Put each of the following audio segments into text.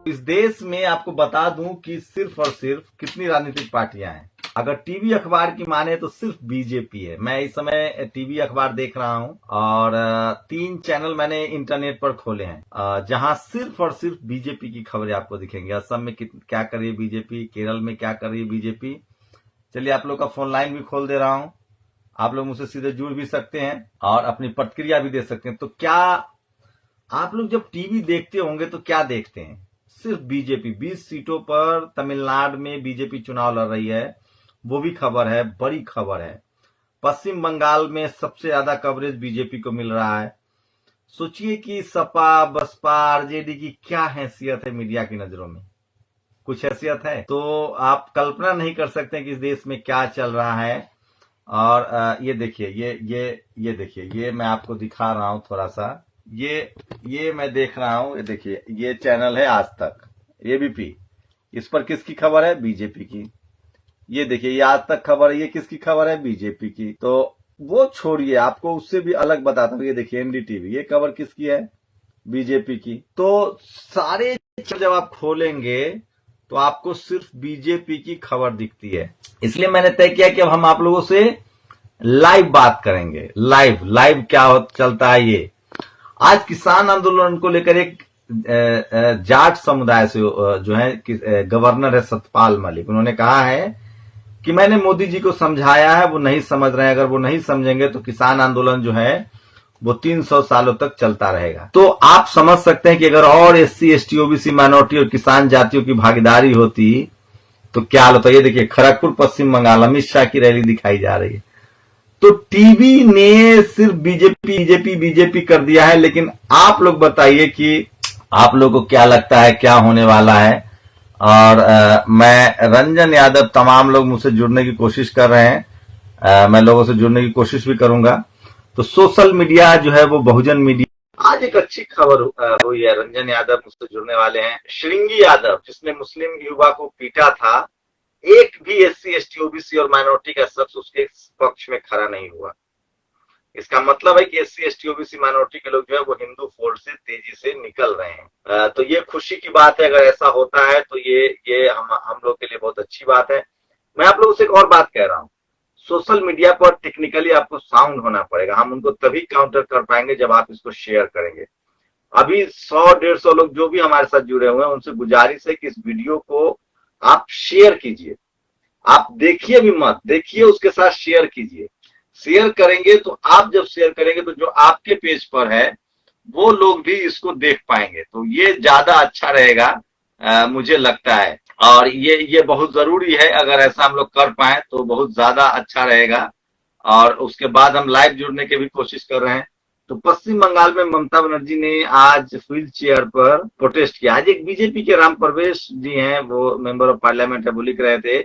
इस देश में आपको बता दूं कि सिर्फ और सिर्फ कितनी राजनीतिक पार्टियां हैं। अगर टीवी अखबार की माने तो सिर्फ बीजेपी है। मैं इस समय टीवी अखबार देख रहा हूं और 3 चैनल मैंने इंटरनेट पर खोले हैं जहां सिर्फ और सिर्फ बीजेपी की खबरें आपको दिखेंगी। असम में क्या कर रही है बीजेपी, केरल में क्या कर रही है बीजेपी। चलिए आप लोग का फोन लाइन भी खोल दे रहा हूं, आप लोग मुझसे सीधे जुड़ भी सकते हैं और अपनी प्रतिक्रिया भी दे सकते हैं। तो क्या आप लोग जब टीवी देखते होंगे तो क्या देखते हैं? सिर्फ बीजेपी 20 सीटों पर तमिलनाडु में बीजेपी चुनाव लड़ रही है, वो भी खबर है, बड़ी खबर है। पश्चिम बंगाल में सबसे ज्यादा कवरेज बीजेपी को मिल रहा है। सोचिए कि सपा, बसपा, आरजेडी की क्या हैसियत है मीडिया की नजरों में। कुछ हैसियत है तो आप कल्पना नहीं कर सकते कि इस देश में क्या चल रहा है। और ये देखिए, ये देखिए, ये मैं आपको दिखा रहा हूं थोड़ा सा। ये मैं देख रहा हूं, ये देखिए, ये चैनल है आज तक, एबीपी। इस पर किसकी खबर है? बीजेपी की। ये देखिए, ये आज तक खबर है, ये किसकी खबर है? बीजेपी की। तो वो छोड़िए, आपको उससे भी अलग बताता हूँ। ये देखिए एनडीटीवी, ये खबर किसकी है? बीजेपी की। तो सारे जब आप खोलेंगे तो आपको सिर्फ बीजेपी की खबर दिखती है। इसलिए मैंने तय किया कि अब हम आप लोगों से लाइव बात करेंगे। लाइव क्या चलता है ये। आज किसान आंदोलन को लेकर एक जाट समुदाय से जो है गवर्नर है सतपाल मलिक, उन्होंने कहा है कि मैंने मोदी जी को समझाया है, वो नहीं समझ रहे हैं। अगर वो नहीं समझेंगे तो किसान आंदोलन जो है वो 300 सालों तक चलता रहेगा। तो आप समझ सकते हैं कि अगर और एससी, एसटी, ओबीसी, माइनॉरिटी और किसान जातियों की भागीदारी होती तो क्या हाल होता। ये देखिए, खड़गपुर पश्चिम बंगाल, अमित शाह की रैली दिखाई जा रही है। तो टीवी ने सिर्फ बीजेपी कर दिया है। लेकिन आप लोग बताइए कि आप लोगों को क्या लगता है क्या होने वाला है। और मैं रंजन यादव, तमाम लोग मुझसे जुड़ने की कोशिश कर रहे हैं, मैं लोगों से जुड़ने की कोशिश भी करूंगा। तो सोशल मीडिया जो है वो बहुजन मीडिया। आज एक अच्छी खबर हुई है, रंजन यादव मुझसे जुड़ने वाले हैं। श्रृंगी यादव, जिसने मुस्लिम युवा को पीटा था, एक भी एससी, एसटी, ओबीसी और माइनॉरिटी का शख्स उसके पक्ष में खड़ा नहीं हुआ। इसका मतलब है कि एससी, एसटी, ओबीसी, माइनॉरिटी के लोग जो है वो हिंदू फोल्ड से तेजी से निकल रहे हैं। तो ये खुशी की बात है। अगर ऐसा होता है तो ये हम लोग के लिए बहुत अच्छी बात है। मैं आप लोगों से एक और बात कह रहा हूँ, सोशल मीडिया पर टेक्निकली आपको साउंड होना पड़ेगा। हम उनको तभी काउंटर कर पाएंगे जब आप इसको शेयर करेंगे। अभी 100-150 लोग जो भी हमारे साथ जुड़े हुए हैं, उनसे गुजारिश है कि इस वीडियो को आप शेयर कीजिए। आप देखिए भी मत, देखिए उसके साथ शेयर कीजिए। शेयर करेंगे तो आप जब शेयर करेंगे तो जो आपके पेज पर है वो लोग भी इसको देख पाएंगे। तो ये ज्यादा अच्छा रहेगा, मुझे लगता है। और ये बहुत जरूरी है। अगर ऐसा हम लोग कर पाए तो बहुत ज्यादा अच्छा रहेगा। और उसके बाद हम लाइव जुड़ने की भी कोशिश कर रहे हैं। तो पश्चिम बंगाल में ममता बनर्जी ने आज व्हील चेयर पर प्रोटेस्ट किया। आज एक बीजेपी के राम प्रवेश जी हैं, वो मेंबर ऑफ पार्लियामेंट है, वो लिख रहे थे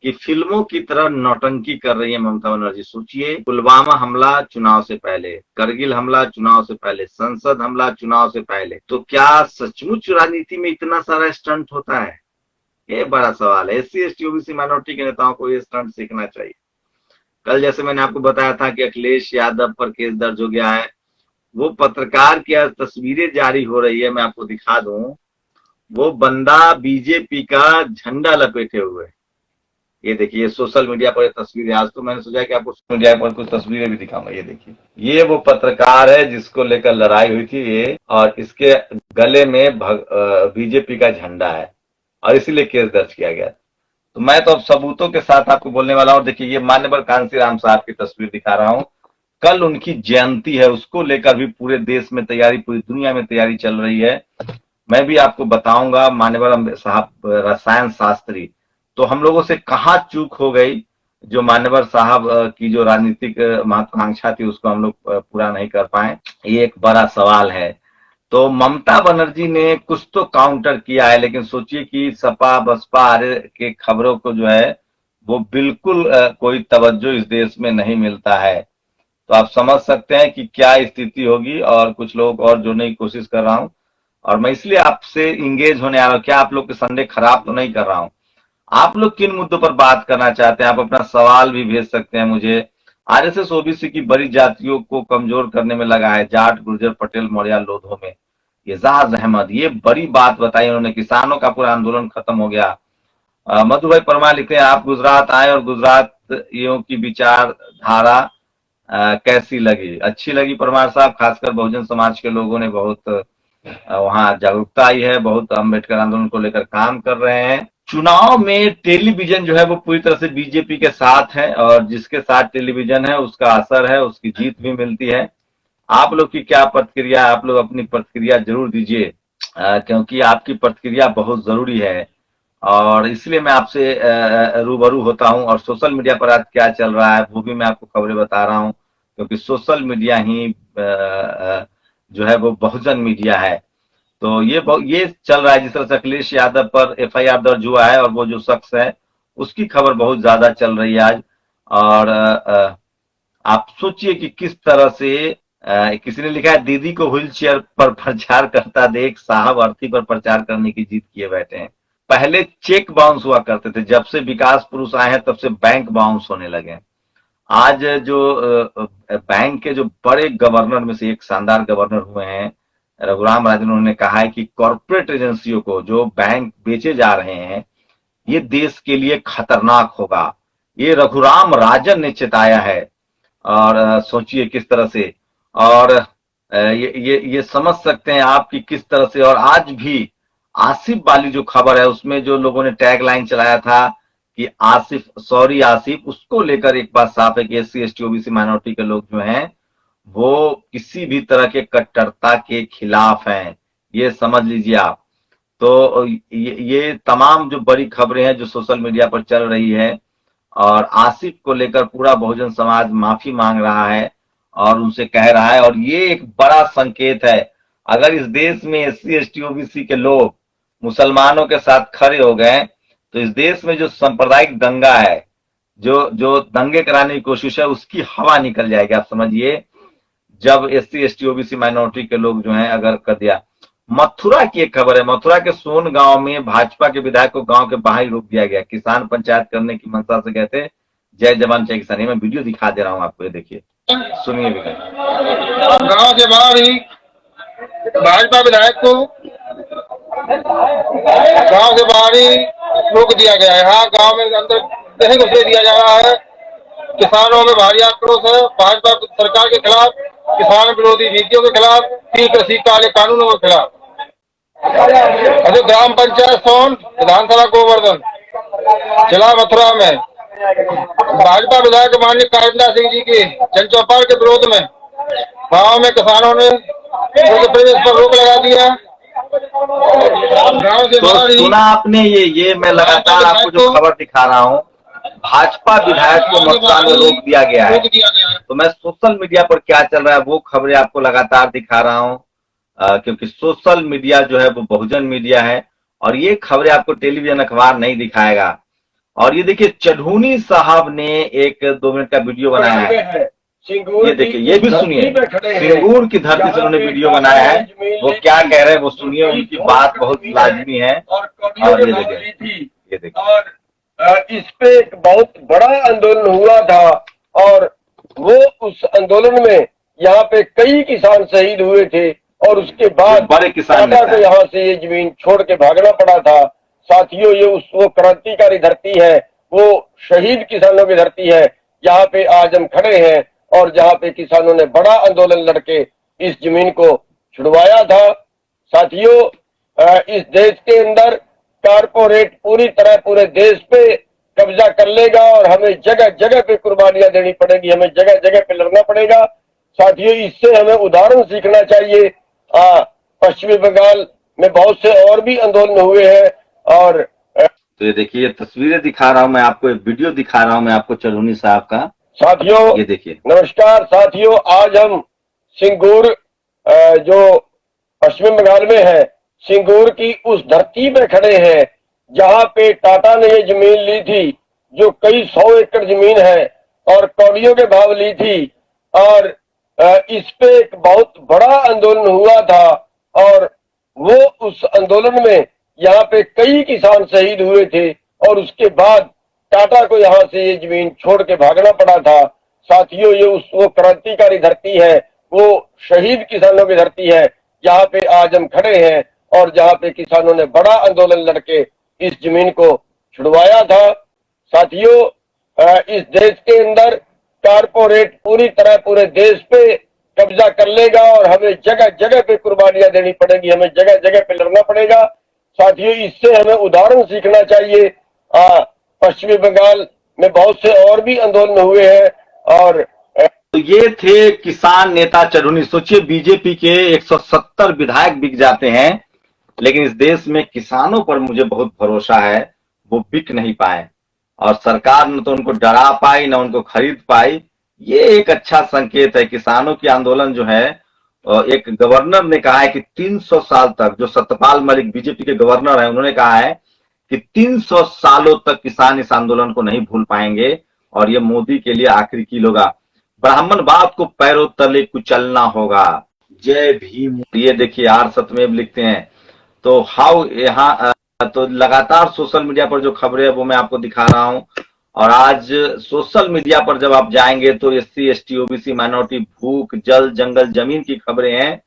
कि फिल्मों की तरह नौटंकी कर रही है ममता बनर्जी। सोचिए, पुलवामा हमला चुनाव से पहले, करगिल हमला चुनाव से पहले, संसद हमला चुनाव से पहले। तो क्या सचमुच राजनीति में इतना सारा स्टंट होता है? ये बड़ा सवाल है। एससी, एसटी, ओबीसी, माइनॉरिटी के नेताओं को ये स्टंट सीखना चाहिए। कल जैसे मैंने आपको बताया था कि अखिलेश यादव पर केस दर्ज हो गया है। वो पत्रकार की तस्वीरें जारी हो रही है, मैं आपको दिखा दूं। वो बंदा बीजेपी का झंडा लपेटे हुए। ये देखिए, सोशल मीडिया पर तस्वीरें। आज तो मैंने सोचा कि आपको सोशल मीडिया पर कुछ तस्वीरें भी दिखाऊंगा। ये देखिए, ये वो पत्रकार है जिसको लेकर लड़ाई हुई थी ये, और इसके गले में बीजेपी का झंडा है और इसीलिए केस दर्ज किया गया। तो मैं तो अब सबूतों के साथ आपको बोलने वाला हूँ। देखिए, ये मान्यवर कांसीराम साहब की तस्वीर दिखा रहा हूँ। कल उनकी जयंती है, उसको लेकर भी पूरे देश में तैयारी, पूरी दुनिया में तैयारी चल रही है। मैं भी आपको बताऊंगा। मान्यवर साहब रसायन शास्त्री, तो हम लोगों से कहाँ चूक हो गई। जो मान्यवर साहब की जो राजनीतिक महत्वाकांक्षा थी उसको हम लोग पूरा नहीं कर पाए, ये एक बड़ा सवाल है। तो ममता बनर्जी ने कुछ तो काउंटर किया है, लेकिन सोचिए कि सपा, बसपा आरे के खबरों को जो है वो बिल्कुल कोई तवज्जो इस देश में नहीं मिलता है। तो आप समझ सकते हैं कि क्या स्थिति होगी। और कुछ लोग और जुड़ने की कोशिश कर रहा हूं, और मैं इसलिए आपसे इंगेज होने आ रहा हूं। क्या आप लोग के संडे खराब तो नहीं कर रहा हूं? आप लोग किन मुद्दों पर बात करना चाहते हैं? आप अपना सवाल भी भेज सकते हैं मुझे। आरएसएस ओबीसी की बड़ी जातियों को कमजोर करने में लगा है, जाट, गुर्जर, पटेल, मौर्य, लोधों में। एजाज अहमद, ये बड़ी बात बताई उन्होंने, किसानों का पूरा आंदोलन खत्म हो गया। मधु भाई परमार लिखते हैं, आप गुजरात आए और गुजरातियों की विचारधारा कैसी लगी? अच्छी लगी परमार साहब, खासकर बहुजन समाज के लोगों ने बहुत वहां जागरूकता आई है, बहुत अम्बेडकर आंदोलन को लेकर काम कर रहे हैं। चुनाव में टेलीविजन जो है वो पूरी तरह से बीजेपी के साथ है, और जिसके साथ टेलीविजन है उसका असर है, उसकी जीत भी मिलती है। आप लोग की क्या प्रतिक्रिया? आप लोग अपनी प्रतिक्रिया जरूर दीजिए, क्योंकि आपकी प्रतिक्रिया बहुत जरूरी है, और इसलिए मैं आपसे रूबरू होता हूं। और सोशल मीडिया पर आज क्या चल रहा है वो भी मैं आपको खबरें बता रहा हूं, क्योंकि सोशल मीडिया ही जो है वो बहुजन मीडिया है। तो ये चल रहा है, जिस तरह से अखिलेश यादव पर एफआईआर दर्ज हुआ है और वो जो शख्स है उसकी खबर बहुत ज्यादा चल रही है आज। और आप सोचिए कि किस तरह से किसी ने लिखा है, दीदी को व्हील चेयर पर प्रचार करता देख साहब अर्थी पर प्रचार करने की जिद किए बैठे हैं। पहले चेक बाउंस हुआ करते थे, जब से विकास पुरुष आए हैं तब से बैंक बाउंस होने लगे। आज जो बैंक के जो बड़े गवर्नर में से एक शानदार गवर्नर हुए हैं रघुराम राजन, उन्होंने कहा है कि कॉर्पोरेट एजेंसियों को जो बैंक बेचे जा रहे हैं ये देश के लिए खतरनाक होगा। ये रघुराम राजन ने चेताया है। और सोचिए किस तरह से, और ये समझ सकते हैं आप कि किस तरह से। और आज भी आसिफ वाली जो खबर है उसमें जो लोगों ने टैग लाइन चलाया था कि आसिफ सॉरी आसिफ, उसको लेकर एक बात साफ है कि एससी एसटी ओबीसी माइनॉरिटी के लोग जो हैं वो किसी भी तरह के कट्टरता के खिलाफ हैं, ये समझ लीजिए आप। तो ये तमाम जो बड़ी खबरें हैं जो सोशल मीडिया पर चल रही है, और आसिफ को लेकर पूरा बहुजन समाज माफी मांग रहा है और उनसे कह रहा है, और ये एक बड़ा संकेत है। अगर इस देश में एससी एसटी ओबीसी के लोग मुसलमानों के साथ खड़े हो गए तो इस देश में जो सांप्रदायिक दंगा है, जो जो दंगे कराने की कोशिश है, उसकी हवा निकल जाएगी। आप समझिए, जब एससी एसटी ओबीसी माइनॉरिटी के लोग जो हैं अगर कर दिया। मथुरा की एक खबर है, मथुरा के सोन गांव में भाजपा के विधायक को गांव के बाहर ही रोक दिया गया। किसान पंचायत करने की मंशा से गए थे। जय जवान जय किसान, मैं वीडियो दिखा दे रहा हूं आपको, ये देखिए, सुनिए भी। गांव के बाहर ही भाजपा विधायक को गांव के बाहर ही रोक दिया गया है। हाँ, गांव में अंदर नहीं घुसने दिया जा रहा है। किसानों में भारी आक्रोश है भाजपा सरकार के खिलाफ, किसान विरोधी नीतियों के खिलाफ, तीन कृषि काले कानूनों के खिलाफ। अरे ग्राम पंचायत सोन, विधानसभा गोवर्धन, जिला मथुरा में भाजपा विधायक माननीय कारिंदा सिंह जी के जनचौपाल के विरोध में गाँव में किसानों ने उनके प्रवेश पर रोक लगा दिया। गाँव के बाहर ही सुना आपने, ये मैं लगातार आपको जो खबर दिखा रहा हूँ, भाजपा विधायक को मथुरा में रोक दिया गया है। तो मैं सोशल मीडिया पर क्या चल रहा है वो खबरें आपको लगातार दिखा रहा हूँ, क्योंकि सोशल मीडिया जो है वो बहुजन मीडिया है, और ये खबरें आपको टेलीविजन अखबार नहीं दिखाएगा। और ये देखिए, चढ़ूनी साहब ने एक 2 मिनट का वीडियो बनाया है, ये देखिए, ये भी सुनिए। सिंगूर की धरती से उन्होंने वीडियो बनाया है, वो क्या कह रहे हैं वो सुनिए, उनकी बात बहुत लाजमी है। और ये देखिए, और इस पे एक बहुत बड़ा आंदोलन हुआ था, और वो उस आंदोलन में यहाँ पे कई किसान शहीद हुए थे, और उसके बाद बड़े किसान टाटा को यहाँ से ये जमीन छोड़ के भागना पड़ा था। साथियों, ये वो क्रांतिकारी धरती है, वो शहीद किसानों की धरती है। यहाँ पे आज हम खड़े हैं, और जहाँ पे किसानों ने बड़ा आंदोलन लड़के इस जमीन को छुड़वाया था। साथियों, इस देश के अंदर कारपोरेट पूरी तरह पूरे देश पे कब्जा कर लेगा, और हमें जगह जगह पे कुर्बानियां देनी पड़ेगी, हमें जगह जगह पे लड़ना पड़ेगा। साथियों, इससे हमें उदाहरण सीखना चाहिए। पश्चिमी बंगाल में बहुत से और भी आंदोलन हुए हैं। और तो ये देखिए, ये तस्वीरें दिखा रहा हूं मैं आपको, एक वीडियो दिखा रहा हूं मैं आपको चढ़ूनी साहब का। साथियों, ये देखिए। नमस्कार साथियों, आज हम सिंगूर जो पश्चिम बंगाल में है, सिंगूर की उस धरती पे खड़े हैं जहाँ पे टाटा ने ये जमीन ली थी, जो कई 100 एकड़ जमीन है, और कौड़ियों के भाव ली थी। और इस पे एक बहुत बड़ा आंदोलन हुआ था, और वो उस आंदोलन में यहाँ पे कई किसान शहीद हुए थे, और उसके बाद टाटा को यहाँ से ये जमीन छोड़ के भागना पड़ा था। साथियों, ये वो क्रांतिकारी धरती है, वो शहीद किसानों की धरती है। जहाँ पे आज हम खड़े हैं और जहाँ पे किसानों ने बड़ा आंदोलन लड़के इस जमीन को छुड़वाया था। साथियों, इस देश के अंदर कारपोरेट पूरी तरह पूरे देश पे कब्जा कर लेगा और हमें जगह जगह पे कुर्बानियां देनी पड़ेगी, हमें जगह जगह पे लड़ना पड़ेगा। साथियों, इससे हमें उदाहरण सीखना चाहिए। पश्चिमी बंगाल में बहुत से और भी आंदोलन हुए हैं और तो ये थे किसान नेता चरहुनी। सोचिए, बीजेपी के 170 विधायक बिक जाते हैं, लेकिन इस देश में किसानों पर मुझे बहुत भरोसा है, वो बिक नहीं पाए और सरकार न तो उनको डरा पाई न उनको खरीद पाई। ये एक अच्छा संकेत है। किसानों की आंदोलन जो है, एक गवर्नर ने कहा है कि 300 साल तक, जो सत्यपाल मलिक बीजेपी के गवर्नर है, उन्होंने कहा है कि 300 सालों तक किसान इस आंदोलन को नहीं भूल पाएंगे और ये मोदी के लिए आखिरी कील होगा। ब्राह्मणवाद को पैरों तले कुचलना होगा। जय भीम। ये देखिए, आर सत्यमेव लिखते हैं। तो हाउ यहाँ तो लगातार सोशल मीडिया पर जो खबरें है वो मैं आपको दिखा रहा हूं। और आज सोशल मीडिया पर जब आप जाएंगे तो SC ST OBC माइनॉरिटी, भूख, जल, जंगल, जमीन की खबरें हैं।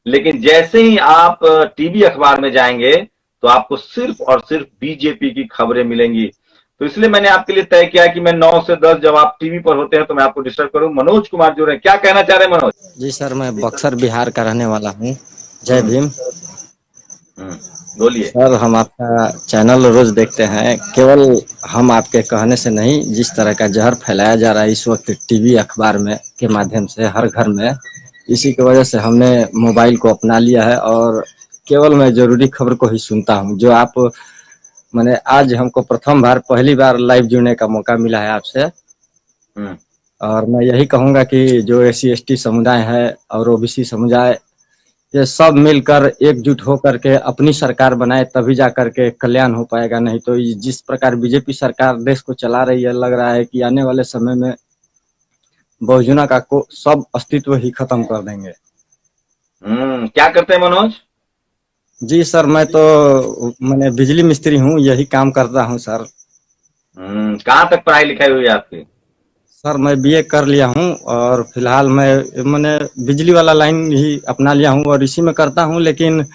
लेकिन जैसे ही आप टीवी अखबार में जाएंगे तो आपको सिर्फ और सिर्फ बीजेपी की खबरें मिलेंगी। तो इसलिए मैंने आपके लिए तय किया कि मैं 9 से 10 जब आप टीवी पर होते हैं तो मैं आपको डिस्टर्ब करूं। मनोज कुमार जो रहे, क्या कहना चाह रहे हैं मनोज? जी सर, मैं बक्सर बिहार का रहने वाला हूँ। जय भीम। बोलिए सर, हम आपका चैनल रोज देखते हैं। केवल हम आपके कहने से नहीं, जिस तरह का जहर फैलाया जा रहा है इस वक्त टीवी अखबार में के माध्यम से हर घर में, इसी की वजह से हमने मोबाइल को अपना लिया है और केवल मैं जरूरी खबर को ही सुनता हूँ। जो आप मैंने आज हमको प्रथम बार पहली बार लाइव जुड़ने का मौका मिला है आपसे। और मैं यही कहूँगा कि जो SC ST समुदाय है और OBC समुदाय, ये सब मिलकर एकजुट होकर के अपनी सरकार बनाए, तभी जा करके कल्याण हो पाएगा। नहीं तो जिस प्रकार बीजेपी सरकार देश को चला रही है, लग रहा है कि आने वाले समय में बहुजनों का को सब अस्तित्व ही खत्म कर देंगे। क्या करते हैं मनोज? जी सर, मैं मैंने बिजली मिस्त्री हूँ, यही काम करता हूँ सर। कहाँ तक पढ़ाई लिखाई हुई है आपकी? सर, मैं BA कर लिया हूँ और फिलहाल मैंने बिजली वाला लाइन ही अपना लिया हूँ और इसी में करता हूँ। लेकिन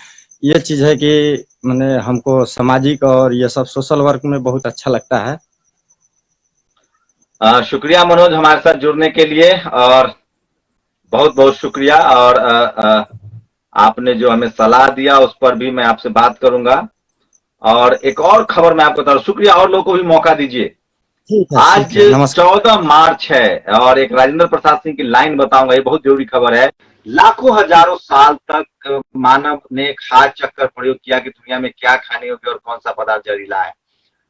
ये चीज है कि मैंने हमको सामाजिक और ये सब सोशल वर्क में बहुत अच्छा लगता है। शुक्रिया मनोज हमारे साथ जुड़ने के लिए, और बहुत बहुत शुक्रिया। और आपने जो हमें सलाह दिया उस पर भी मैं आपसे बात करूंगा। और एक और खबर मैं आपको बता रहा हूँ, शुक्रिया, और लोगों को भी मौका दीजिए। आज 14 मार्च है और एक राजेंद्र प्रसाद सिंह की लाइन बताऊंगा, ये बहुत जरूरी खबर है। लाखों हजारों साल तक मानव ने खाद चक्कर प्रयोग किया कि दुनिया में क्या खाने योग्य और कौन सा पदार्थ जहरीला है,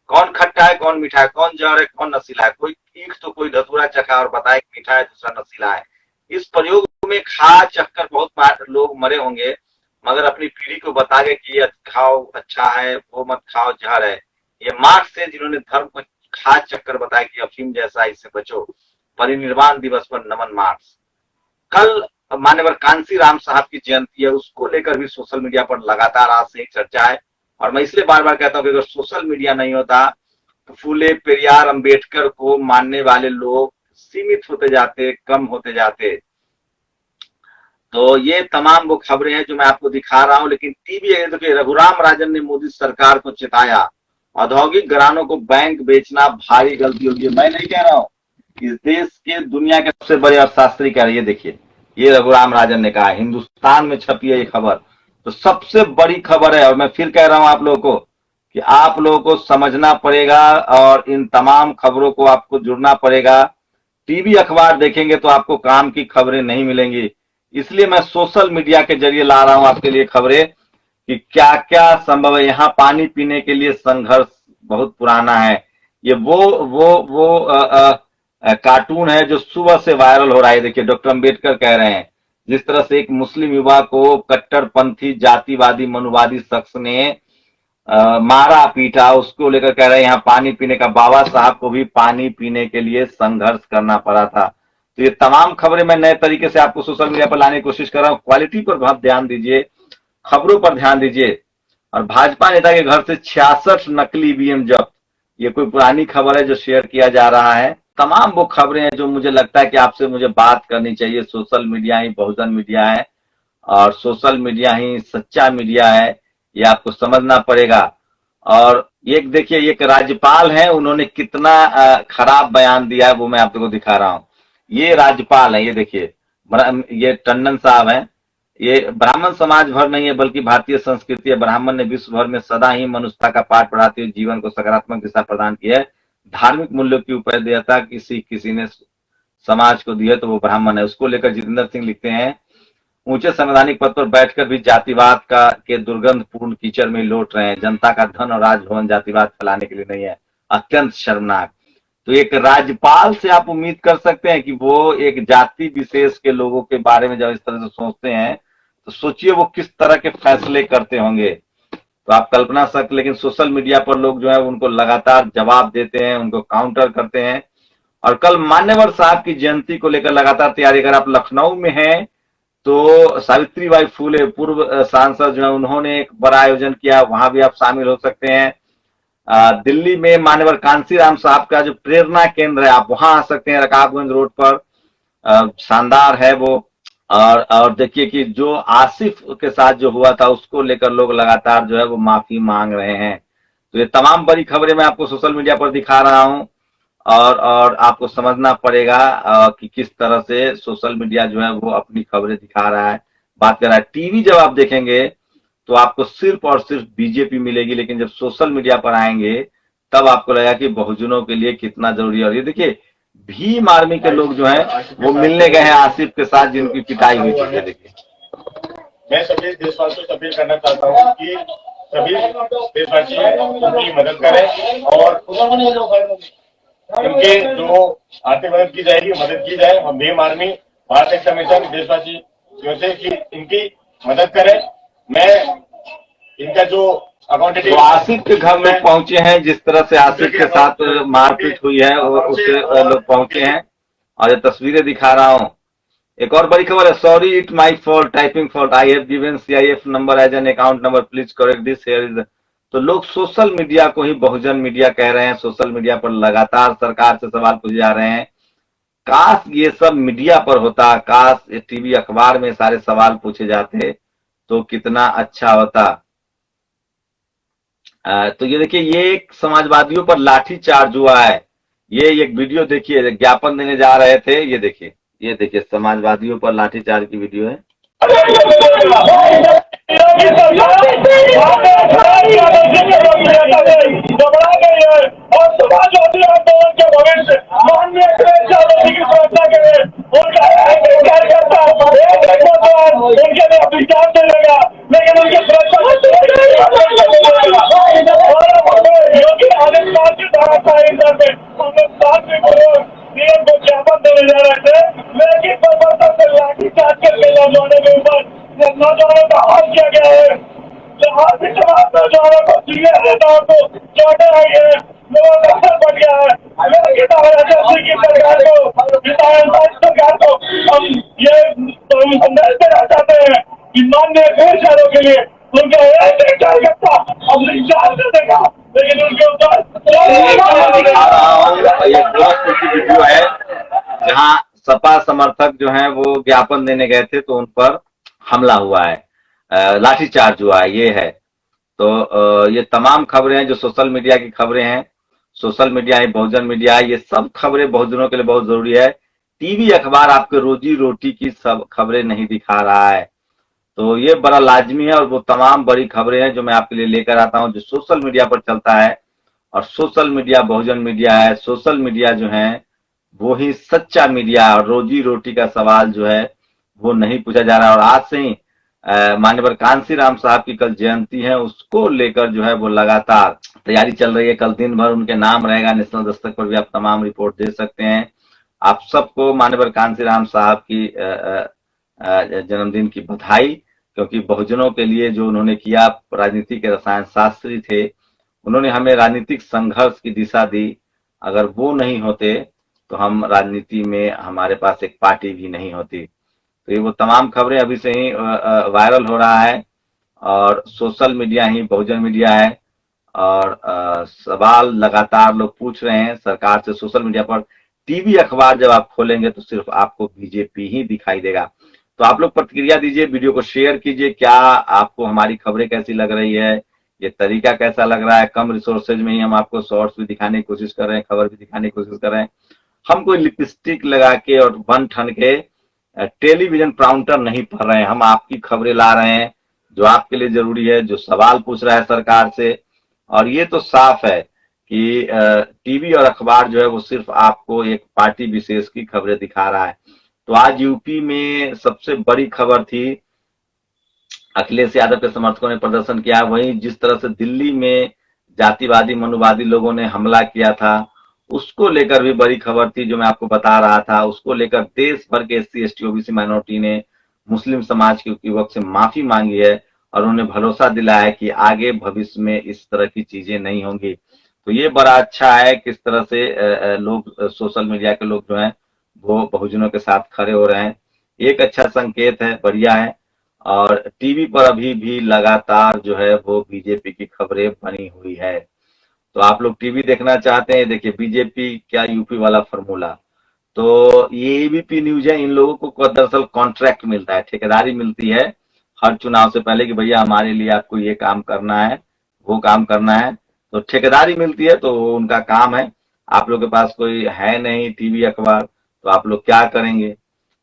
कौन खट्टा है, कौन मीठा है, कौन जहर है, कौन नशीला है। कोई ईख तो कोई धतूरा चखा और बताए कि मीठा है, दूसरा नशीला है। इस प्रयोग में खा चक्कर बहुत लोग मरे होंगे, मगर अपनी पीढ़ी को बता गए कि ये खाओ अच्छा है, वो मत खाओ जहर है। ये मार्क्स से जिन्होंने धर्म को खा चक्कर बताया कि अफीम जैसा, इससे बचो। परिनिर्वाण दिवस पर नमन मार्क्स। कल मान्यवर कांसी राम साहब की जयंती है, उसको लेकर भी सोशल मीडिया पर लगातार आज से एक चर्चा है। और मैं इसलिए बार बार कहता हूं कि अगर सोशल मीडिया नहीं होता तो फूले, पेरियार, अंबेडकर को मानने वाले लोग सीमित होते जाते, कम होते जाते। तो ये तमाम वो खबरें हैं जो मैं आपको दिखा रहा हूं। लेकिन टीवी देखिए, रघुराम राजन ने मोदी सरकार को चिताया, औद्योगिक घरानों को बैंक बेचना भारी गलती होगी। मैं नहीं कह रहा हूं, इस देश के दुनिया के सबसे बड़े अर्थशास्त्री कह रहे हैं। ये देखिए, ये रघुराम राजन ने कहा, हिंदुस्तान में छपी है ये खबर। तो सबसे बड़ी खबर है, और मैं फिर कह रहा हूं आप लोगों को कि आप लोगों को समझना पड़ेगा और इन तमाम खबरों को आपको जुड़ना पड़ेगा। टीवी अखबार देखेंगे तो आपको काम की खबरें नहीं मिलेंगी। इसलिए मैं सोशल मीडिया के जरिए ला रहा हूं आपके लिए खबरें कि क्या क्या संभव है। यहाँ पानी पीने के लिए संघर्ष बहुत पुराना है। ये वो कार्टून है जो सुबह से वायरल हो रहा है। देखिए, डॉक्टर अंबेडकर कह रहे हैं, जिस तरह से एक मुस्लिम युवा को कट्टरपंथी जातिवादी मनुवादी शख्स ने मारा पीटा, उसको लेकर कह रहे हैं यहाँ पानी पीने का। बाबा साहब को भी पानी पीने के लिए संघर्ष करना पड़ा था। तो ये तमाम खबरें मैं नए तरीके से आपको सोशल मीडिया पर लाने की कोशिश कर रहा हूँ। क्वालिटी पर बहुत ध्यान दीजिए, खबरों पर ध्यान दीजिए। और भाजपा नेता के घर से 66 नकली EVM जब्त, ये कोई पुरानी खबर है जो शेयर किया जा रहा है। तमाम वो खबरें हैं जो मुझे लगता है कि आपसे मुझे बात करनी चाहिए। सोशल मीडिया ही बहुजन मीडिया है और सोशल मीडिया ही सच्चा मीडिया है, ये आपको समझना पड़ेगा। और एक देखिए, एक राज्यपाल है, उन्होंने कितना खराब बयान दिया है वो मैं आप लोगों को दिखा रहा हूं। ये राज्यपाल है, ये देखिए, ये टंडन साहब हैं। ये ब्राह्मण समाज भर नहीं है बल्कि भारतीय संस्कृति है। ब्राह्मण ने विश्व भर में सदा ही मनुष्यता का पाठ पढ़ाते हुए जीवन को सकारात्मक दिशा प्रदान की है। धार्मिक मूल्यों की उपदेयता किसी ने समाज को दी है तो वो ब्राह्मण है। उसको लेकर जितेंद्र सिंह लिखते हैं, ऊंचे संवैधानिक पद पर बैठकर भी जातिवाद का के दुर्गंध पूर्ण कीचड़ में लौट रहे हैं। जनता का धन और राजभवन जातिवाद फैलाने के लिए नहीं है, अत्यंत शर्मनाक। तो एक राज्यपाल से आप उम्मीद कर सकते हैं कि वो एक जाति विशेष के लोगों के बारे में जब इस तरह से सोचते हैं तो सोचिए वो किस तरह के फैसले करते होंगे। तो आप कल्पना सकते, लेकिन सोशल मीडिया पर लोग जो है उनको लगातार जवाब देते हैं, उनको काउंटर करते हैं। और कल मान्यवर साहब की जयंती को लेकर लगातार तैयारी, अगर आप लखनऊ में हैं तो सावित्रीबाई फूले पूर्व सांसद जो है उन्होंने एक बड़ा आयोजन किया, वहां भी आप शामिल हो सकते हैं। दिल्ली में मान्यवर कांसीराम साहब का जो प्रेरणा केंद्र है, आप वहां आ सकते हैं, रकाबगंज रोड पर, शानदार है वो। और देखिए कि जो आसिफ के साथ जो हुआ था उसको लेकर लोग लगातार जो है वो माफी मांग रहे हैं। तो ये तमाम बड़ी खबरें मैं आपको सोशल मीडिया पर दिखा रहा हूं। और आपको समझना पड़ेगा कि किस तरह से सोशल मीडिया जो है वो अपनी खबरें दिखा रहा है, बात कर रहा है। टीवी जब आप देखेंगे तो आपको सिर्फ और सिर्फ बीजेपी मिलेगी, लेकिन जब सोशल मीडिया पर आएंगे तब आपको लगेगा कि बहुजनों के लिए कितना जरूरी है। और ये देखिए, भीम आर्मी के लोग जो हैं वो मिलने गए हैं आसिफ के साथ जिनकी पिटाई हुई थी। देखिए, मैं सभी देशवासियों से अपील करना चाहता हूँ कि सभी देशवासी उनकी मदद करें और इनके जो आर्थिक मदद की जाएगी मदद की जाए। हम भीम आर्मी भारतीय कमीशन देशवासी से कि इनकी मदद करें। मैं इनका जो तो आसिफ के घर लोग पहुंचे हैं, जिस तरह से आसिफ के साथ मारपीट हुई है उससे लोग पहुंचे हैं और ये तस्वीरें दिखा रहा हूं। एक और बड़ी खबर है, sorry it my fault, typing fault, I have given CIF number as an account number, please correct this here is. तो लोग सोशल मीडिया को ही बहुजन मीडिया कह रहे हैं। सोशल मीडिया पर लगातार सरकार से सवाल पूछे जा रहे हैं। काश ये सब मीडिया पर होता, काश ये टीवी अखबार में सारे सवाल पूछे जाते तो कितना अच्छा होता। तो ये देखिए, ये एक समाजवादियों पर लाठी चार्ज हुआ है। ये एक वीडियो देखिए, ज्ञापन देने जा रहे थे, ये देखिए समाजवादियों पर लाठीचार्ज की वीडियो है। और समाजवादी आंदोलन के भविष्य माननीय अखिलेश यादव जी की सुरक्षा के लिए उनका कार्यकर्ता उनके लिए अपनी जान दे देगा, लेकिन उनकी सुरक्षा योगी आदित्यनाथ की धाराशाही में हम लोग शांतिपूर्वक नियम को ज्ञापन देने जा रहे थे, लेकिन बर्बरता से लाठीचार्ज करके नौजवानों के ऊपर नौजवानों का हाथ किया गया है। जहाँ भी नौजवानों को सीनियर नेताओं को चौटे आई है, लोगों का असर बढ़ गया है। की सरकार को सरकार को हम ये संदेश देना चाहते हैं कि माननीय अखिलेश यादव के लिए उनका एक कार्यकर्ता अपनी जान दे देगा, लेकिन उनके ऊपर ये गोरखपुर की वीडियो है जहां सपा समर्थक जो हैं वो ज्ञापन देने गए थे तो उन पर हमला हुआ है, लाठीचार्ज हुआ है, ये है। तो ये तमाम खबरें हैं जो सोशल मीडिया की खबरें हैं। सोशल मीडिया है, बहुजन मीडिया है, ये सब खबरें बहुजनों के लिए बहुत जरूरी है। टीवी अखबार आपके रोजी रोटी की सब खबरें नहीं दिखा रहा है, तो ये बड़ा लाजमी है। और वो तमाम बड़ी खबरें हैं जो मैं आपके लिए लेकर आता हूं जो सोशल मीडिया पर चलता है। और सोशल मीडिया बहुजन मीडिया है। सोशल मीडिया जो है वो ही सच्चा मीडिया, और रोजी रोटी का सवाल जो है वो नहीं पूछा जा रहा। और आज से ही मान्यवर कांसीराम साहब की कल जयंती है, उसको लेकर जो है वो लगातार तैयारी चल रही है। कल दिन भर उनके नाम रहेगा, नेशनल दस्तक पर भी आप तमाम रिपोर्ट दे सकते हैं। आप सबको मान्यवर कांसीराम साहब की जन्मदिन की बधाई, क्योंकि बहुजनों के लिए जो उन्होंने किया, राजनीति के रसायन शास्त्री थे, उन्होंने हमें राजनीतिक संघर्ष की दिशा दी। अगर वो नहीं होते तो हम राजनीति में हमारे पास एक पार्टी भी नहीं होती। तो ये वो तमाम खबरें अभी से ही वायरल हो रहा है, और सोशल मीडिया ही बहुजन मीडिया है। और सवाल लगातार लोग पूछ रहे हैं सरकार से सोशल मीडिया पर। टीवी अखबार जब आप खोलेंगे तो सिर्फ आपको बीजेपी ही दिखाई देगा। तो आप लोग प्रतिक्रिया दीजिए, वीडियो को शेयर कीजिए, क्या आपको हमारी खबरें कैसी लग रही है, ये तरीका कैसा लग रहा है। कम रिसोर्सेज में ही हम आपको शॉर्ट्स भी दिखाने की कोशिश कर रहे हैं, खबर भी दिखाने की कोशिश कर रहे हैं। हम कोई लिपस्टिक लगा के और बन ठन के टेलीविजन प्राउंटर नहीं पढ़ रहे हैं, हम आपकी खबरें ला रहे हैं जो आपके लिए जरूरी है, जो सवाल पूछ रहा है सरकार से। और ये तो साफ है कि टीवी और अखबार जो है वो सिर्फ आपको एक पार्टी विशेष की खबरें दिखा रहा है। तो आज यूपी में सबसे बड़ी खबर थी, अखिलेश यादव के समर्थकों ने प्रदर्शन किया। वहीं जिस तरह से दिल्ली में जातिवादी मनुवादी लोगों ने हमला किया था, उसको लेकर भी बड़ी खबर थी जो मैं आपको बता रहा था। उसको लेकर देश भर के SC ST OBC माइनॉरिटी ने मुस्लिम समाज के युवक से माफी मांगी है और उन्हें भरोसा दिलाया है कि आगे भविष्य में इस तरह की चीजें नहीं होंगी। तो ये बड़ा अच्छा है किस तरह से लोग, सोशल मीडिया के लोग जो हैं वो बहुजनों के साथ खड़े हो रहे हैं। एक अच्छा संकेत है, बढ़िया है। और टीवी पर अभी भी लगातार जो है वो बीजेपी की खबरें बनी हुई है। तो आप लोग टीवी देखना चाहते हैं, देखिए बीजेपी क्या यूपी वाला फॉर्मूला। तो ये एबीपी न्यूज है, इन लोगों को दरअसल कॉन्ट्रैक्ट मिलता है, ठेकेदारी मिलती है हर चुनाव से पहले कि भैया हमारे लिए आपको ये काम करना है, वो काम करना है। तो ठेकेदारी मिलती है, तो उनका काम है। आप लोग के पास कोई है नहीं टीवी अखबार, तो आप लोग क्या करेंगे।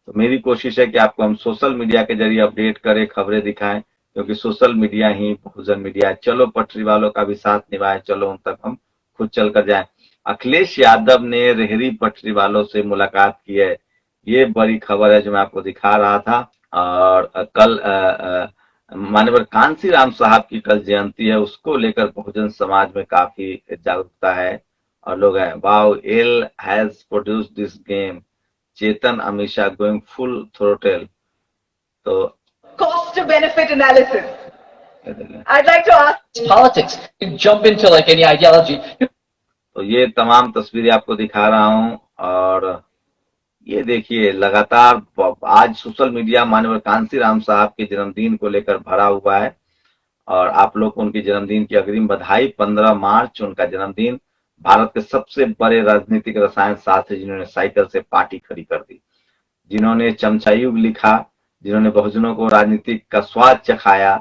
तो मेरी कोशिश है कि आपको हम सोशल मीडिया के जरिए अपडेट करें, खबरें दिखाएं, क्योंकि सोशल मीडिया ही बहुजन मीडिया है। चलो पटरी वालों का भी साथ निभाएं, चलो उन तक हम खुद चल कर जाए। अखिलेश यादव ने रेहड़ी पटरी वालों से मुलाकात की है, ये बड़ी खबर है जो मैं आपको दिखा रहा था। और कल माननीय कांसीराम साहब की कल जयंती है, उसको लेकर बहुजन समाज में काफी जागरूकता है और लोग हैं। Wow, L has produced this game, Chetan Amisha going full throttle. तो cost to benefit analysis. I'd like to ask politics. You jump into like any ideology. तो ये तमाम तस्वीरें आपको दिखा रहा हूं। और ये देखिए लगातार आज सोशल मीडिया माननीय कांसीराम साहब के जन्मदिन को लेकर भरा हुआ है और आप लोग को उनके जन्मदिन की अग्रिम बधाई। 15 मार्च उनका जन्मदिन। भारत के सबसे बड़े राजनीतिक रसायन शास्त्री जिन्होंने साइकिल से पार्टी खड़ी कर दी, जिन्होंने चमचा युग लिखा, जिन्होंने बहुजनों को राजनीतिक का स्वाद चखाया,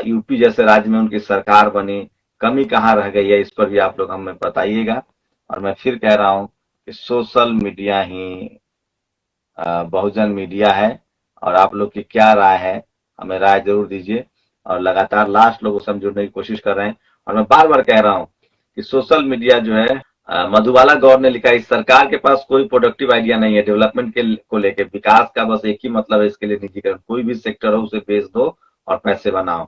यूपी जैसे राज्य में उनकी सरकार बनी, कमी कहाँ रह गई है, इस पर भी आप लोग हमें बताइएगा। और मैं फिर कह रहा हूं कि सोशल मीडिया ही बहुजन मीडिया है। और आप लोग की क्या राय है, हमें राय जरूर दीजिए। और लगातार लास्ट लोगों से हम जुड़ने की कोशिश कर रहे हैं। और मैं बार बार कह रहा हूं कि सोशल मीडिया जो है, मधुबाला गौर ने लिखा, इस सरकार के पास कोई प्रोडक्टिव आइडिया नहीं है डेवलपमेंट के को लेके। विकास का बस एक ही मतलब है इसके लिए, निजीकरण। कोई भी सेक्टर हो उसे बेच दो और पैसे बनाओ।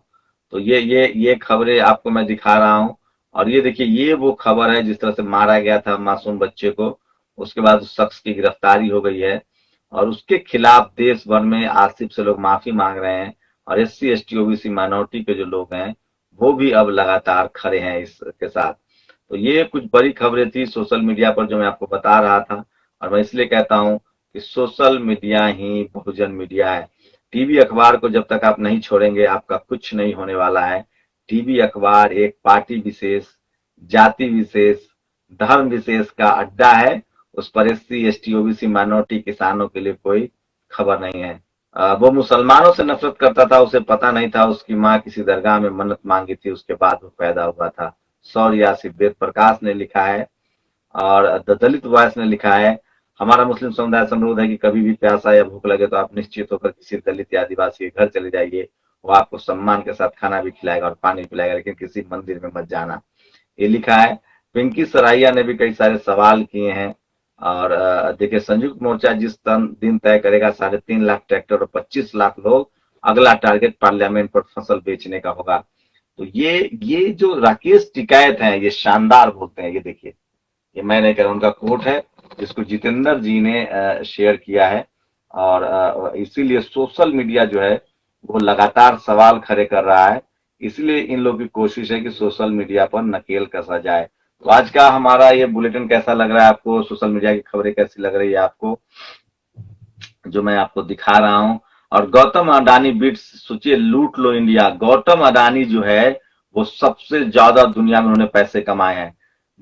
तो ये खबरें आपको मैं दिखा रहा हूं। और ये देखिए, ये वो खबर है जिस तरह से मारा गया था मासूम बच्चे को, उसके बाद उस शख्स की गिरफ्तारी हो गई है और उसके खिलाफ देश भर में आसिफ से लोग माफी मांग रहे हैं। और SC ST OBC माइनॉरिटी के जो लोग हैं वो भी अब लगातार खड़े हैं इसके साथ। तो ये कुछ बड़ी खबरें थी सोशल मीडिया पर जो मैं आपको बता रहा था। और मैं इसलिए कहता हूं कि सोशल मीडिया ही बहुजन मीडिया है। टीवी अखबार को जब तक आप नहीं छोड़ेंगे आपका कुछ नहीं होने वाला है। टीवी अखबार एक पार्टी विशेष, जाति विशेष, धर्म विशेष का अड्डा है। उस पर SC ST OBC माइनॉरिटी किसानों के लिए कोई खबर नहीं है। वो मुसलमानों से नफरत करता था, उसे पता नहीं था उसकी माँ किसी दरगाह में मन्नत मांगी थी, उसके बाद वो पैदा हुआ था। सौर्य आसिफ वेद प्रकाश ने लिखा है और द दलित वॉइस ने लिखा है, हमारा मुस्लिम समुदाय से अनुरोध है कि कभी भी प्यासा या भूख लगे तो आप निश्चित होकर किसी दलित या आदिवासी के घर चले जाइए। वो आपको सम्मान के साथ खाना भी खिलाएगा और पानी पिलाएगा, लेकिन किसी मंदिर में मत जाना। ये लिखा है। पिंकी सराइया ने भी कई सारे सवाल किए हैं। और देखिए, संयुक्त मोर्चा जिस दिन तय करेगा 3.5 लाख ट्रैक्टर और 25 लाख लोग, अगला टारगेट पार्लियामेंट पर फसल बेचने का होगा। तो ये जो राकेश टिकैत हैं, ये शानदार बोलते हैं। ये देखिए, ये मैं नहीं कह रहा, उनका कोट है जिसको जितेंद्र जी ने शेयर किया है। और इसीलिए सोशल मीडिया जो है वो लगातार सवाल खड़े कर रहा है। इसलिए इन लोगों की कोशिश है कि सोशल मीडिया पर नकेल कसा जाए। तो आज का हमारा ये बुलेटिन कैसा लग रहा है आपको, सोशल मीडिया की खबरें कैसी लग रही है आपको, जो मैं आपको दिखा रहा हूं। और गौतम अडानी बिट्स, सोचिए, लूट लो इंडिया। गौतम अडानी जो है वो सबसे ज्यादा दुनिया में उन्होंने पैसे कमाए हैं।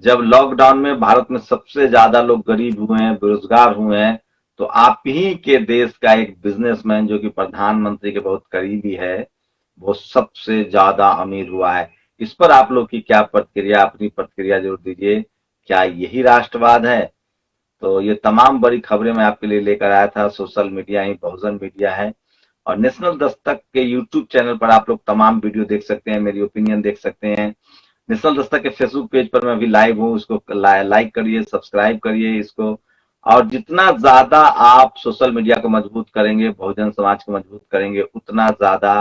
जब लॉकडाउन में भारत में सबसे ज्यादा लोग गरीब हुए हैं, बेरोजगार हुए हैं, तो आप ही के देश का एक बिजनेसमैन जो कि प्रधानमंत्री के बहुत करीबी है, वो सबसे ज्यादा अमीर हुआ है। इस पर आप लोग की क्या प्रतिक्रिया, अपनी प्रतिक्रिया जरूर दीजिए। क्या यही राष्ट्रवाद है? तो ये तमाम बड़ी खबरें मैं आपके लिए लेकर आया था। सोशल मीडिया ही बहुजन मीडिया है, और नेशनल दस्तक के यूट्यूब चैनल पर आप लोग तमाम वीडियो देख सकते हैं, मेरी ओपिनियन देख सकते हैं। नेशनल दस्तक के फेसबुक पेज पर मैं अभी लाइव हूँ, उसको लाइक करिए, सब्सक्राइब करिए इसको। और जितना ज्यादा आप सोशल मीडिया को मजबूत करेंगे, बहुजन समाज को मजबूत करेंगे, उतना ज्यादा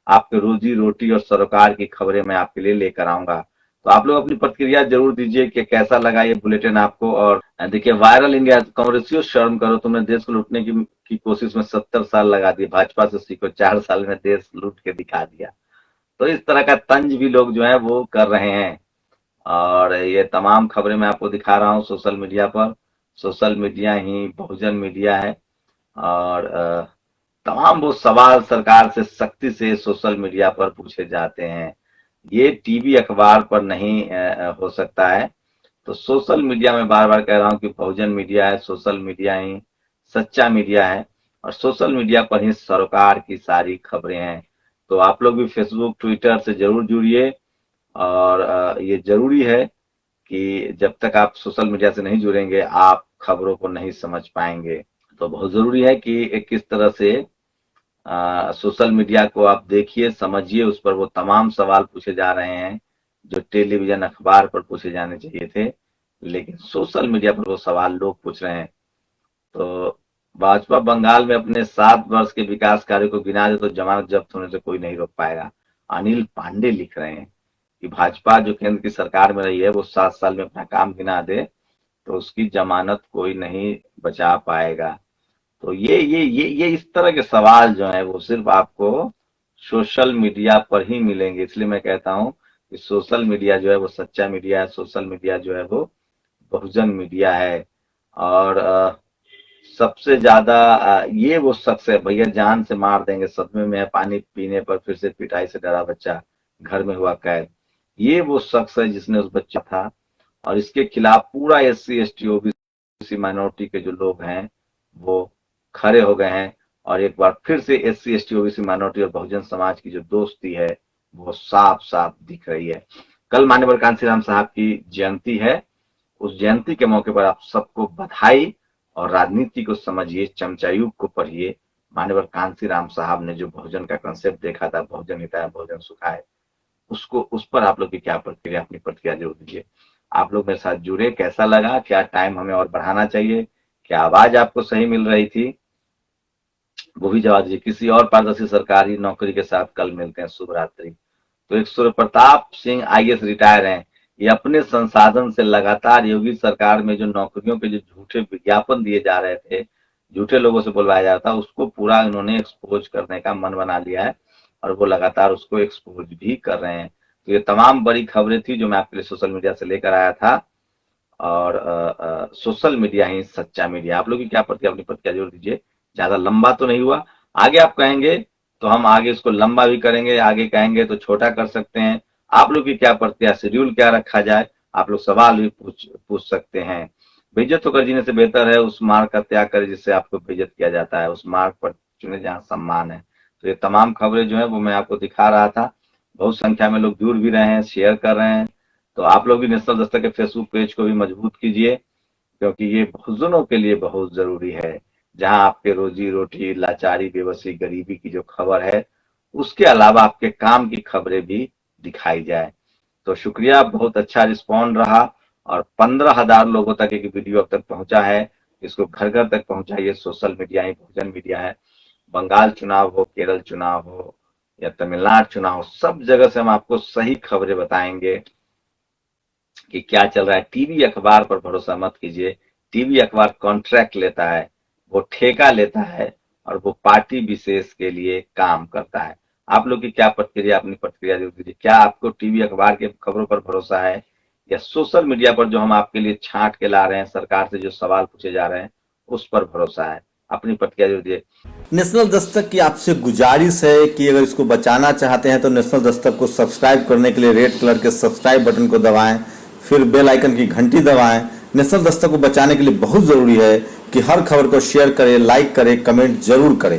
आपके रोजी रोटी और सरोकार की खबरें मैं आपके लिए लेकर आऊंगा। तो आप लोग अपनी प्रतिक्रिया जरूर दीजिए कि कैसा लगा ये बुलेटिन आपको। और देखिए, वायरल इंडिया, कांग्रेसियों शर्म करो, तुमने देश को लूटने की कोशिश में 70 साल लगा दिए, भाजपा से सीखो, 4 साल में देश लूट के दिखा दिया। तो इस तरह का तंज भी लोग जो है वो कर रहे हैं। और ये तमाम खबरें मैं आपको दिखा रहा हूँ सोशल मीडिया पर। सोशल मीडिया ही बहुजन मीडिया है, और तमाम वो सवाल सरकार से सख्ती से सोशल मीडिया पर पूछे जाते हैं। ये टीवी अखबार पर नहीं हो सकता है। तो सोशल मीडिया में बार बार कह रहा हूं कि बहुजन मीडिया है, सोशल मीडिया ही सच्चा मीडिया है, और सोशल मीडिया पर ही सरोकार की सारी खबरें हैं। तो आप लोग भी फेसबुक, ट्विटर से जरूर जुड़िए। और ये जरूरी है कि जब तक आप सोशल मीडिया से नहीं जुड़ेंगे, आप खबरों को नहीं समझ पाएंगे। तो बहुत जरूरी है कि किस तरह से सोशल मीडिया को आप देखिए, समझिए, उस पर वो तमाम सवाल पूछे जा रहे हैं जो टेलीविजन अखबार पर पूछे जाने चाहिए थे, लेकिन सोशल मीडिया पर वो सवाल लोग पूछ रहे हैं। तो भाजपा बंगाल में अपने 7 वर्ष के विकास कार्य को गिना दे तो जमानत जब्त होने से कोई नहीं रोक पाएगा। अनिल पांडे लिख रहे हैं कि भाजपा जो केंद्र की सरकार में रही है, वो 7 साल में अपना काम गिना दे तो उसकी जमानत कोई नहीं बचा पाएगा। तो ये इस तरह के सवाल जो है वो सिर्फ आपको सोशल मीडिया पर ही मिलेंगे। इसलिए मैं कहता हूं कि सोशल मीडिया जो है वो सच्चा मीडिया है, सोशल मीडिया जो है वो बहुजन मीडिया है। और सबसे ज्यादा ये वो शख्स है, भैया जान से मार देंगे, सदमे में है, पानी पीने पर फिर से पिटाई से डरा बच्चा, घर में हुआ कैद। ये वो शख्स है जिसने उस बच्चा था, और इसके खिलाफ पूरा SC ST OBC माइनॉरिटी के जो लोग हैं वो खड़े हो गए हैं। और एक बार फिर से SC ST OBC माइनॉरिटी और बहुजन समाज की जो दोस्ती है वो साफ साफ दिख रही है। कल माननीय कांसीराम साहब की जयंती है, उस जयंती के मौके पर आप सबको बधाई। और राजनीति को समझिए, चमचायुग को पढ़िए। माननीय कांसीराम साहब ने जो बहुजन का कंसेप्ट देखा था, बहुजन हिताय बहुजन सुखाय, उसको, उस पर आप लोग की क्या प्रतिक्रिया, अपनी प्रतिक्रिया जरूर दीजिए। आप लोग मेरे साथ जुड़े, कैसा लगा, क्या टाइम हमें और बढ़ाना चाहिए, क्या आवाज आपको सही मिल रही थी, वो भी जवाब दीजिए। किसी और पारदर्शी सरकारी नौकरी के साथ कल मिलते हैं, शुभ रात्रि। तो एक सूर्य प्रताप सिंह IAS रिटायर हैं, ये अपने संसाधन से लगातार योगी सरकार में जो नौकरियों के जो झूठे विज्ञापन दिए जा रहे थे, झूठे लोगों से बुलवाया जा रहा था, उसको पूरा इन्होंने एक्सपोज करने का मन बना लिया है, और वो लगातार उसको एक्सपोज भी कर रहे हैं। तो ये तमाम बड़ी खबरें थी जो मैं आपके लिए सोशल मीडिया से लेकर आया था। और सोशल मीडिया ही सच्चा मीडिया। आप लोग की क्या प्रतिक्रिया, अपनी प्रतिक्रिया जरूर दीजिए। ज्यादा लंबा तो नहीं हुआ, आगे आप कहेंगे तो हम आगे इसको लंबा भी करेंगे, आगे कहेंगे तो छोटा कर सकते हैं। आप लोग की क्या प्रतिक्रिया, शेड्यूल क्या रखा जाए, आप लोग सवाल भी पूछ सकते हैं। बेइज्जत होकर जीने से बेहतर है उस मार्ग का त्याग करें जिससे आपको बेइज्जत किया जाता है, उस मार्ग पर चुने जहाँ सम्मान है। तो ये तमाम खबरें जो है वो मैं आपको दिखा रहा था। बहुत संख्या में लोग जुड़ भी रहे हैं, शेयर कर रहे हैं। तो आप लोग भी नेशनल दस्तक के फेसबुक पेज को भी मजबूत कीजिए, क्योंकि ये बहुजनों के लिए बहुत जरूरी है। जहां आपके रोजी रोटी, लाचारी, बेबसी, गरीबी की जो खबर है, उसके अलावा आपके काम की खबरें भी दिखाई जाए। तो शुक्रिया, बहुत अच्छा रिस्पॉन्ड रहा, और 15,000 लोगों तक एक वीडियो अब तक पहुंचा है। इसको घर घर तक पहुंचाइए। सोशल मीडिया ही बहुजन मीडिया है। बंगाल चुनाव हो, केरल चुनाव हो, या तमिलनाडु चुनाव हो, सब जगह से हम आपको सही खबरें बताएंगे कि क्या चल रहा है। टीवी अखबार पर भरोसा मत कीजिए। टीवी अखबार कॉन्ट्रैक्ट लेता है, वो ठेका लेता है, और वो पार्टी विशेष के लिए काम करता है। आप लोग की क्या प्रतिक्रिया, अपनी प्रतिक्रिया जरूर दीजिए। क्या आपको टीवी अखबार के खबरों पर भरोसा है, या सोशल मीडिया पर जो हम आपके लिए छांट के ला रहे हैं, सरकार से जो सवाल पूछे जा रहे हैं, उस पर भरोसा है? अपनी प्रतिक्रिया जरूर दीजिए। नेशनल दस्तक की आपसे गुजारिश है कि अगर इसको बचाना चाहते हैं तो नेशनल दस्तक को सब्सक्राइब करने के लिए रेड कलर के सब्सक्राइब बटन को दबाएं, फिर बेल आइकन की घंटी दबाएं, नेशनल दस्तक को बचाने के लिए बहुत जरूरी है कि हर खबर को शेयर करें, लाइक करें, कमेंट जरूर करें।